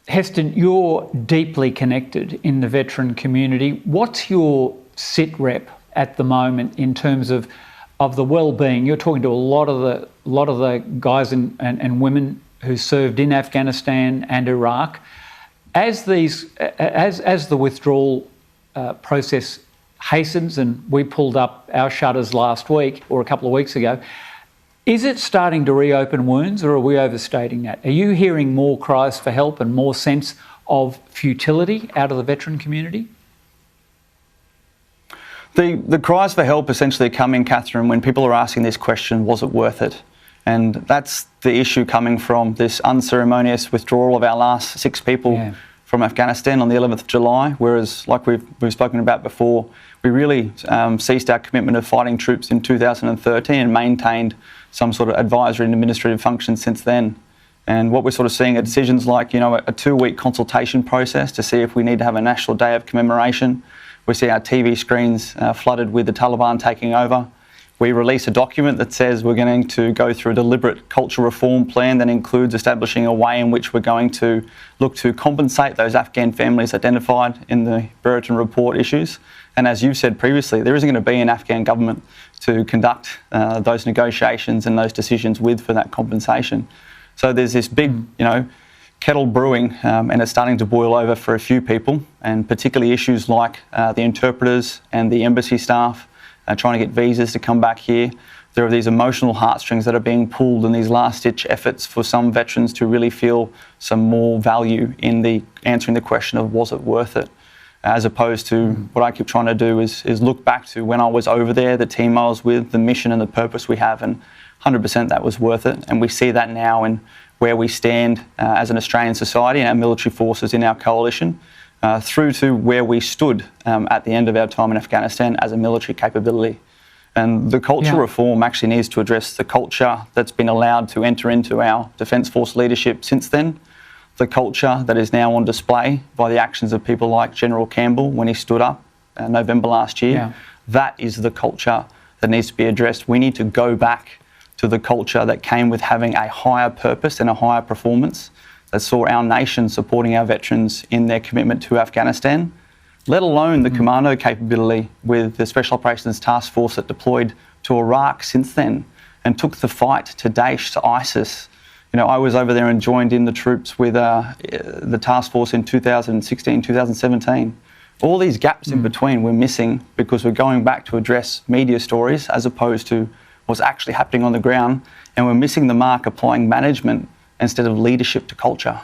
Heston, you're deeply connected in the veteran community. What's your sit rep at the moment in terms of the well-being? You're talking to a lot of the guys and women who served in Afghanistan and Iraq. As the withdrawal process hastens, and we pulled up our shutters last week or a couple of weeks ago, is it starting to reopen wounds, or are we overstating that? Are you hearing more cries for help and more sense of futility out of the veteran community? The cries for help essentially are coming, Catherine, when people are asking this question, was it worth it? And that's the issue coming from this unceremonious withdrawal of our last 6 people from Afghanistan on the 11th of July, whereas, like we've spoken about before, we really ceased our commitment of fighting troops in 2013 and maintained some sort of advisory and administrative function since then. And what we're sort of seeing are decisions like, a 2-week consultation process to see if we need to have a National Day of Commemoration. We see our TV screens flooded with the Taliban taking over. We release a document that says we're going to go through a deliberate culture reform plan that includes establishing a way in which we're going to look to compensate those Afghan families identified in the Brereton report issues. And as you've said previously, there isn't going to be an Afghan government to conduct those negotiations and those decisions with for that compensation. So there's this big, kettle brewing, and it's starting to boil over for a few people, and particularly issues like the interpreters and the embassy staff trying to get visas to come back here. There are these emotional heartstrings that are being pulled in these last-ditch efforts for some veterans to really feel some more value in answering the question of was it worth it, as opposed to what I keep trying to do is look back to when I was over there, the team I was with, the mission and the purpose we have, and 100% that was worth it. And we see that now in where we stand as an Australian society and our military forces in our coalition, through to where we stood at the end of our time in Afghanistan as a military capability. And the culture reform actually needs to address the culture that's been allowed to enter into our Defence Force leadership since then, the culture that is now on display by the actions of people like General Campbell when he stood up in November last year. Yeah. That is the culture that needs to be addressed. We need to go back to the culture that came with having a higher purpose and a higher performance, that saw our nation supporting our veterans in their commitment to Afghanistan, let alone the commando capability with the Special Operations Task Force that deployed to Iraq since then and took the fight to Daesh, to ISIS. I was over there and joined in the troops with the task force in 2016, 2017. All these gaps in between we're missing because we're going back to address media stories as opposed to what's actually happening on the ground, and we're missing the mark applying management instead of leadership to culture.